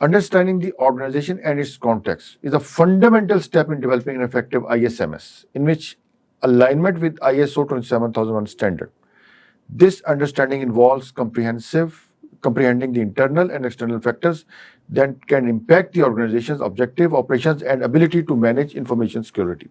Understanding the organization and its context is a fundamental step in developing an effective ISMS, in which alignment with ISO 27001 standard. This understanding involves comprehending the internal and external factors that can impact the organization's objective, operations, and ability to manage information security.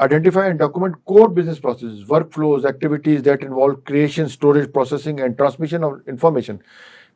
identify and document core business processes, workflows, activities that involve creation, storage, processing and transmission of information.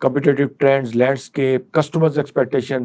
competitive trends, landscape, customers expectation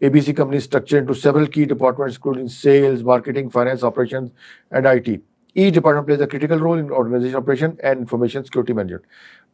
ABC company structure into several key departments including sales, marketing, finance, operations and IT. Each department plays a critical role in organization operation and information security management.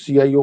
CIO,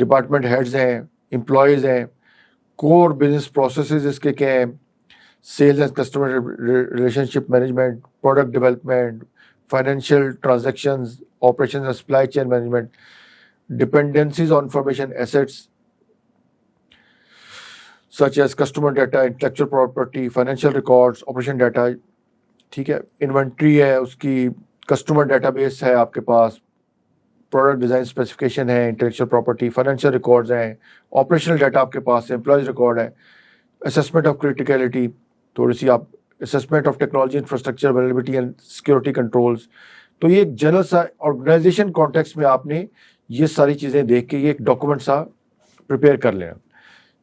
department heads ہیں, employees ہیں, core business processes اس کے کیا ہیں, sales and customer relationship management, product development, financial transactions, operation and supply chain management, dependencies on information assets such as customer data, intellectual property, financial records, operation data. ٹھیک ہے, inventory ہے اس کی, customer data base ہے آپ کے پاس, product design specification ہے, intellectual property, financial records ہیں, operational data آپ کے پاس ہے, امپلائیز ریکارڈ ہے, اسسمنٹ آف کریٹیکلٹی, تھوڑی سی آپ assessment of technology infrastructure availability and security controls. تو یہ ایک جنرل سا آرگنائزیشن کانٹیکس میں آپ نے یہ ساری چیزیں دیکھ کے یہ ایک ڈاکومنٹ سا پریپیئر کر لینا.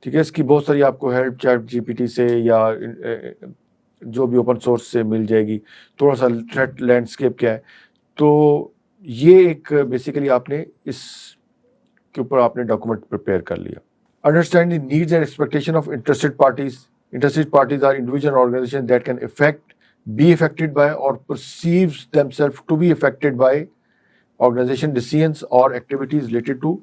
ٹھیک ہے, اس کی بہت ساری آپ کو help ChatGPT سے یا جو بھی اوپن سورس سے مل جائے گی. تھوڑا سا تھریٹ لینڈسکیپ کیا ہے, تو یہ ایک بیسیکلی آپ نے اس کے اوپر آپ نے ڈاکومنٹ پریپیئر کر لیا. Understand the needs and expectation of interested parties. Interested parties are individual organizations that can be affected by or perceives themselves to be affected by organization decisions or activities related to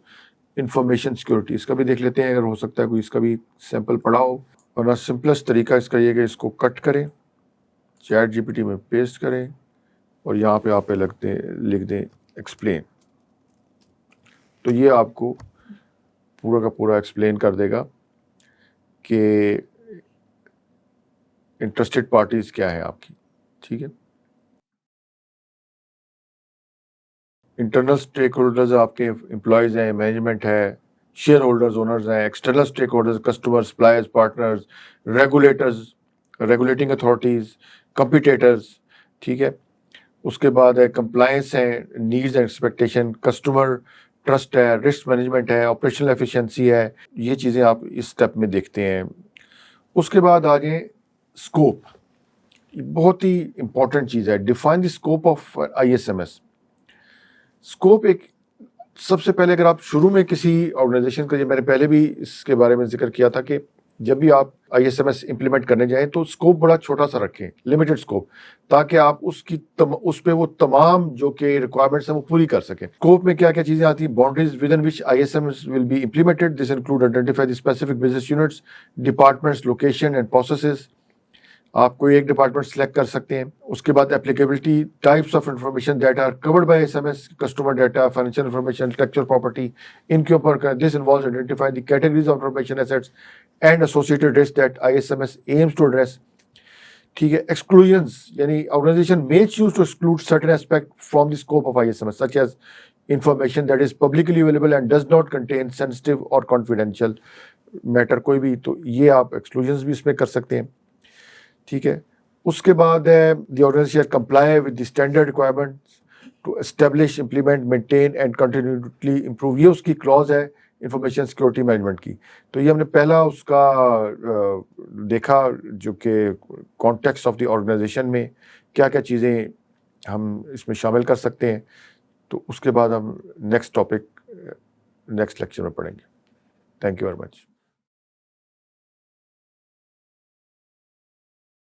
information security. اس کا بھی دیکھ لیتے ہیں, اگر ہو سکتا ہے کوئی اس کا بھی سیمپل پڑھا ہو. ورنہ سمپلسٹ طریقہ اس کا یہ کہ اس کو کٹ کریں, چیٹ جی پی ٹی میں پیسٹ کریں اور یہاں پہ آپ لکھ دیں ایکسپلین. تو یہ آپ کو پورا کا پورا ایکسپلین کر دے گا کہ انٹرسٹڈ پارٹیز کیا ہے آپ کی. ٹھیک ہے, انٹرنل اسٹیک ہولڈرز آپ کے امپلائیز ہیں, مینجمنٹ ہے, شیئر ہولڈرز اونرز ہیں, external stake holders customer, suppliers, partners, regulators, regulating authorities, competitors. ٹھیک ہے, اس کے بعد ہے کمپلائنس ہے, needs and expectation, customer trust ہے, رسک مینجمنٹ ہے, آپریشنل ایفیشنسی ہے. یہ چیزیں آپ اس اسٹیپ میں دیکھتے ہیں. اس کے بعد آگے اسکوپ, بہت ہی امپورٹنٹ چیز ہے. Define the scope of I S M S. Scope ایک سب سے پہلے اگر آپ شروع میں کسی آرگنائزیشن کا, میں نے پہلے بھی اس کے بارے میں ذکر کیا تھا کہ جب بھی آپ I S M S implement کرنے جائیں تو اسکوپ بڑا چھوٹا سا رکھیں, لمیٹڈ اسکوپ, تاکہ آپ اس پہ وہ تمام جو کہ ریکوائرمنٹس ہیں وہ پوری کر سکیں. اسکوپ میں کیا کیا چیزیں آتی ہیں, boundaries within which I S M S will be implemented. This include identify the specific business units, departments, location and processes. آپ کوئی ایک ڈپارٹمنٹ سلیکٹ کر سکتے ہیں. اس کے بعد applicability, types of information that are covered by S M S, customer data, financial information, intellectual property, ان کے اوپر. This involves identify the categories of information assets and associated risk that I S M S aims to address. ٹھیک ہے, exclusions, یعنی organization may choose to exclude certain aspect from the scope of ISMS such as information that is publicly available and does not contain sensitive or confidential matter. کوئی بھی, تو یہ آپ ایکسکلوژنز بھی اس میں کر سکتے ہیں. ٹھیک ہے, اس کے بعد ہے the organization comply with the standard requirements to establish, implement, maintain and continually improve. یہ اس کی کلوز ہے انفارمیشن سیکورٹی مینجمنٹ کی. تو یہ ہم نے پہلا اس کا دیکھا جو کہ کانٹیکسٹ آف دی آرگنائزیشن میں کیا کیا چیزیں ہم اس میں شامل کر سکتے ہیں. تو اس کے بعد ہم نیکسٹ ٹاپک نیکسٹ لیکچر میں پڑھیں گے. Thank you very much.